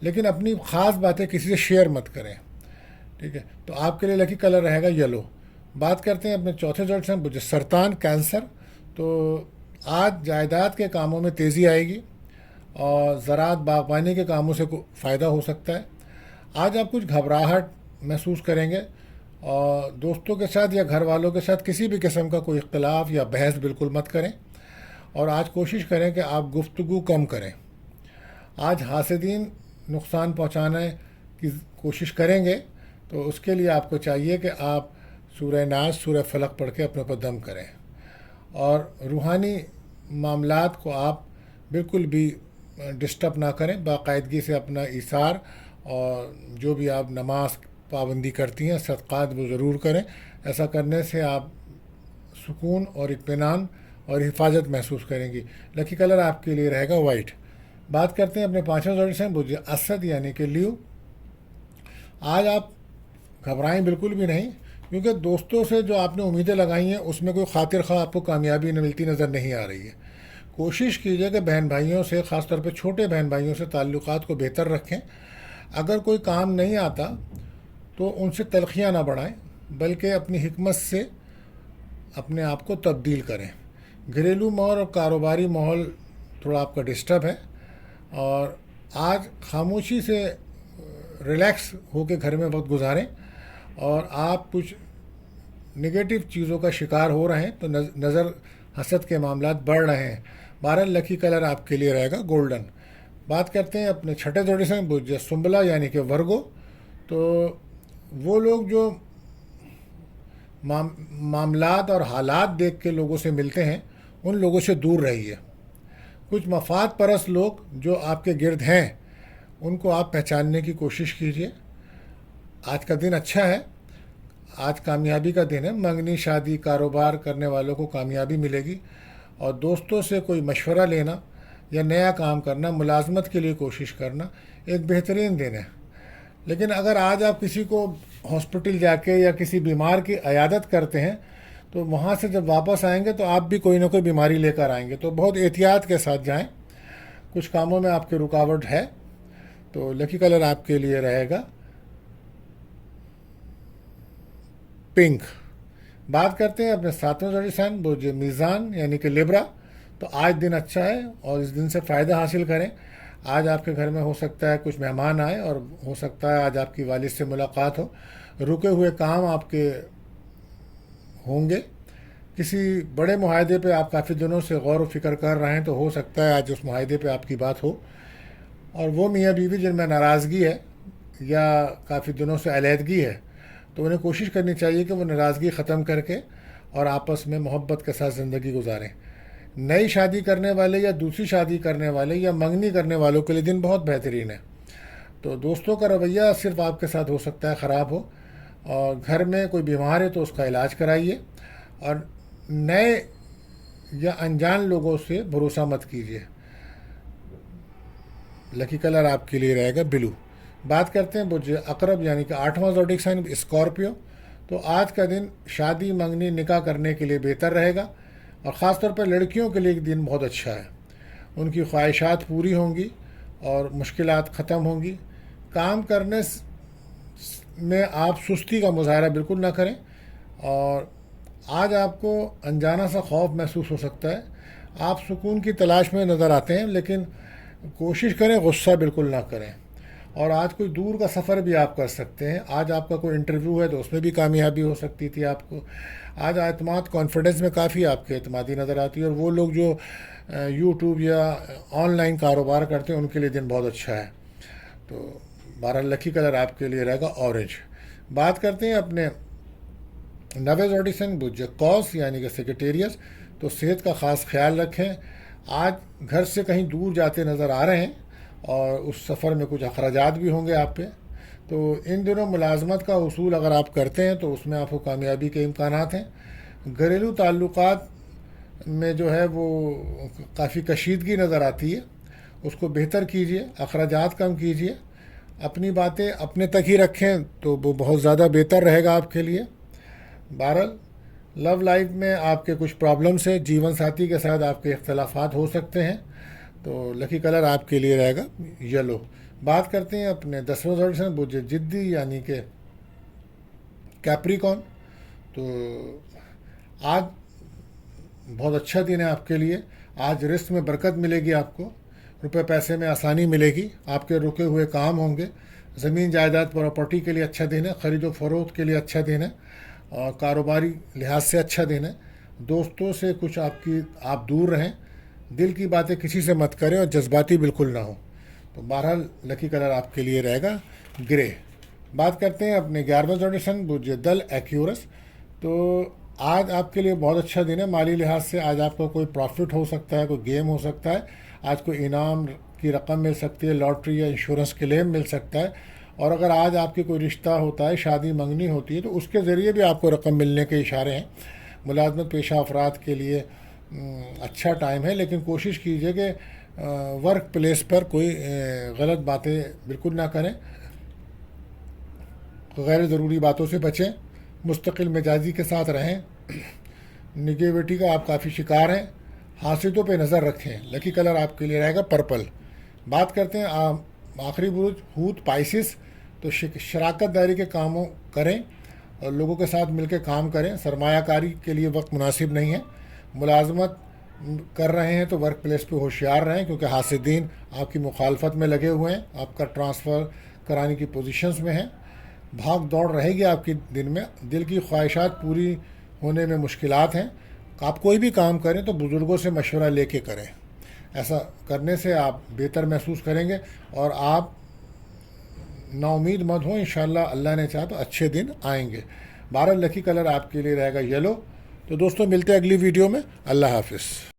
لیکن اپنی خاص باتیں کسی سے شیئر مت کریں، ٹھیک ہے؟ تو آپ کے لیے لکی کلر رہے گا یلو۔ بات کرتے ہیں اپنے چوتھے زوڈ سے، جو سرطان کینسر۔ تو آج جائیداد کے کاموں میں تیزی آئے گی اور زراعت باغبانی کے کاموں سے فائدہ ہو سکتا ہے۔ آج آپ کچھ گھبراہٹ محسوس کریں گے، اور دوستوں کے ساتھ یا گھر والوں کے ساتھ کسی بھی قسم کا کوئی اختلاف یا بحث بالکل مت کریں، اور آج کوشش کریں کہ آپ گفتگو کم کریں۔ آج حاسدین نقصان پہنچانے کی کوشش کریں گے، تو اس کے لیے آپ کو چاہیے کہ آپ سورہ ناس، سورہ فلق پڑھ کے اپنے پر دم کریں، اور روحانی معاملات کو آپ بالکل بھی ڈسٹرب نہ کریں، باقاعدگی سے اپنا ایثار اور جو بھی آپ نماز پابندی کرتی ہیں، صدقات وہ ضرور کریں۔ ایسا کرنے سے آپ سکون اور اطمینان اور حفاظت محسوس کریں گی۔ لکی کلر آپ کے لیے رہے گا وائٹ۔ بات کرتے ہیں اپنے پانچویں زوڈ سے، بوجھے اسد یعنی کہ لیو۔ آج آپ گھبرائیں بالکل بھی نہیں، کیونکہ دوستوں سے جو آپ نے امیدیں لگائی ہیں اس میں کوئی خاطر خواہ آپ کو کامیابی ملتی نظر نہیں آ رہی ہے۔ کوشش کیجیے کہ بہن بھائیوں سے، خاص طور پہ چھوٹے بہن بھائیوں سے تعلقات کو بہتر رکھیں۔ اگر کوئی کام نہیں آتا تو ان سے تلخیاں نہ بڑھائیں، بلکہ اپنی حکمت سے اپنے آپ کو تبدیل کریں۔ گھریلو ماحول اور کاروباری ماحول تھوڑا آپ کا ڈسٹرب ہے، اور آج خاموشی سے ریلیکس ہو کے گھر میں وقت گزاریں، اور آپ کچھ نگیٹو چیزوں کا شکار ہو رہے ہیں تو نظر حسد کے معاملات بڑھ رہے ہیں۔ بہرحال لکی کلر آپ کے لیے رہے گا گولڈن۔ بات کرتے ہیں اپنے چھٹے زوڈ سے، بوجھے سنبلا یعنی کہ ورگو۔ تو وہ لوگ جو معاملات اور حالات دیکھ کے لوگوں سے ملتے ہیں، ان لوگوں سے دور رہیے۔ کچھ مفاد پرست لوگ جو آپ کے گرد ہیں ان کو آپ پہچاننے کی کوشش کیجیے۔ آج کا دن اچھا ہے، آج کامیابی کا دن ہے۔ منگنی، شادی، کاروبار کرنے والوں کو کامیابی ملے گی، اور دوستوں سے کوئی مشورہ لینا یا نیا کام کرنا، ملازمت کے لیے کوشش کرنا ایک بہترین دن ہے۔ لیکن اگر آج آپ کسی کو ہاسپٹل جا کے یا کسی بیمار کی عیادت کرتے ہیں، تو وہاں سے جب واپس آئیں گے تو آپ بھی کوئی نہ کوئی بیماری لے کر آئیں گے، تو بہت احتیاط کے ساتھ جائیں۔ کچھ کاموں میں آپ کے رکاوٹ ہے، تو لکی کلر آپ کے لیے رہے گا پنک۔ بات کرتے ہیں اپنے ساتویں زوڈ سائن، بوجھے میزان یعنی کہ لیبرا۔ تو آج دن اچھا ہے اور اس دن سے فائدہ حاصل کریں۔ آج آپ کے گھر میں ہو سکتا ہے کچھ مہمان آئیں، اور ہو سکتا ہے آج آپ کی والد سے ملاقات ہو۔ رکے ہوئے کام آپ کے ہوں گے۔ کسی بڑے معاہدے پہ آپ کافی دنوں سے غور و فکر کر رہے ہیں، تو ہو سکتا ہے آج اس معاہدے پہ آپ کی بات ہو۔ اور وہ میاں بیوی جن میں ناراضگی ہے یا کافی دنوں سے علیحدگی ہے، تو انہیں کوشش کرنی چاہیے کہ وہ ناراضگی ختم کر کے اور آپس میں محبت کے ساتھ زندگی گزاریں۔ نئی شادی کرنے والے یا دوسری شادی کرنے والے یا منگنی کرنے والوں کے لیے دن بہت بہترین ہے۔ تو دوستوں کا رویہ صرف آپ کے ساتھ ہو سکتا ہے خراب ہو، اور گھر میں کوئی بیمار ہے تو اس کا علاج کرائیے، اور نئے یا انجان لوگوں سے بھروسہ مت کیجیے۔ لکی کلر آپ کے لیے رہے گا بلو۔ بات کرتے ہیں بوجھے عقرب یعنی کہ آٹھواں زوڈک سائن اسکارپیو۔ تو آج کا دن شادی، منگنی، نکاح کرنے کے لیے بہتر رہے گا، اور خاص طور پر لڑکیوں کے لیے ایک دن بہت اچھا ہے۔ ان کی خواہشات پوری ہوں گی اور مشکلات ختم ہوں گی۔ کام کرنے میں آپ سستی کا مظاہرہ بالکل نہ کریں، اور آج آپ کو انجانا سا خوف محسوس ہو سکتا ہے۔ آپ سکون کی تلاش میں نظر آتے ہیں، لیکن کوشش کریں غصہ بالکل نہ کریں۔ اور آج کوئی دور کا سفر بھی آپ کر سکتے ہیں۔ آج آپ کا کوئی انٹرویو ہے تو اس میں بھی کامیابی ہو سکتی تھی آپ کو۔ آج اعتماد، کانفیڈنس میں کافی آپ کے اعتمادی نظر آتی ہے، اور وہ لوگ جو یوٹیوب یا آن لائن کاروبار کرتے ہیں ان کے لیے دن بہت اچھا ہے۔ تو 12 لکی کلر آپ کے لیے رہے گا اورنج۔ بات کرتے ہیں اپنے 9 زوڈک سائن، بوجھے کوس یعنی کہ سیکریٹیریس۔ تو صحت کا خاص خیال رکھیں۔ آج گھر سے کہیں دور جاتے نظر آ رہے ہیں، اور اس سفر میں کچھ اخراجات بھی ہوں گے آپ پہ۔ تو ان دنوں ملازمت کا اصول اگر آپ کرتے ہیں تو اس میں آپ کو کامیابی کے امکانات ہیں۔ گھریلو تعلقات میں جو ہے وہ کافی کشیدگی نظر آتی ہے، اس کو بہتر کیجیے، اخراجات کم کیجیے، اپنی باتیں اپنے تک ہی رکھیں تو وہ بہت زیادہ بہتر رہے گا آپ کے لیے۔ بہرحال لو لائف میں آپ کے کچھ پرابلمس ہیں، جیون ساتھی کے ساتھ آپ کے اختلافات ہو سکتے ہیں، تو لکی کلر آپ کے لیے رہے گا یلو۔ بات کرتے ہیں اپنے 10واں زوڈیشن برج جدی یعنی کہ کیپریکون. تو آج بہت اچھا دن ہے آپ کے لیے. آج رزق میں برکت ملے گی, آپ کو روپے پیسے میں آسانی ملے گی, آپ کے رکے ہوئے کام ہوں گے. زمین جائیداد پراپرٹی کے لیے اچھا دن ہے, خرید و فروخت کے لیے اچھا دن ہے, اور کاروباری لحاظ سے اچھا دن ہے. دوستوں سے کچھ آپ دور رہیں, دل کی باتیں کسی سے مت کریں اور جذباتی بالکل نہ ہوں. تو بہرحال لکی کلر آپ کے لیے رہے گا گرے. بات کرتے ہیں اپنے 11واں زوڈیشن برج دل ایکیورس. تو آج آپ کے لیے بہت اچھا دن ہے. مالی لحاظ سے آج آپ کو کوئی پروفٹ ہو سکتا ہے, کوئی گیم ہو سکتا ہے, آج کوئی انعام کی رقم مل سکتی ہے, لاٹری یا انشورنس کلیم مل سکتا ہے. اور اگر آج آپ کی کوئی رشتہ ہوتا ہے, شادی منگنی ہوتی ہے, تو اس کے ذریعے بھی آپ کو رقم ملنے کے اشارے ہیں. ملازمت پیشہ افراد کے لیے اچھا ٹائم ہے, لیکن کوشش کیجیے کہ ورک پلیس پر کوئی غلط باتیں بالکل نہ کریں, غیر ضروری باتوں سے بچیں, مستقل مزاجی کے ساتھ رہیں. نگیٹیوٹی کا آپ کافی شکار ہیں, حاسدوں پہ نظر رکھیں. لکی کلر آپ کے لیے رہے گا پرپل. بات کرتے ہیں آخری برج ہوت پائسس. تو شراکت داری کے کاموں کریں اور لوگوں کے ساتھ مل کے کام کریں. سرمایہ کاری کے لیے وقت مناسب نہیں ہے. ملازمت کر رہے ہیں تو ورک پلیس پہ ہوشیار رہیں, کیونکہ حاسدین آپ کی مخالفت میں لگے ہوئے ہیں, آپ کا ٹرانسفر کرانے کی پوزیشنز میں ہیں. بھاگ دوڑ رہے گی آپ کی دن میں, دل کی خواہشات پوری ہونے میں مشکلات ہیں. آپ کوئی بھی کام کریں تو بزرگوں سے مشورہ لے کے کریں, ایسا کرنے سے آپ بہتر محسوس کریں گے اور آپ نا امید مت ہوں. انشاءاللہ اللہ نے چاہا تو اچھے دن آئیں گے. 12 لکی کلر آپ کے لیے رہے گا یلو. تو دوستوں ملتے ہیں اگلی ویڈیو میں. اللہ حافظ.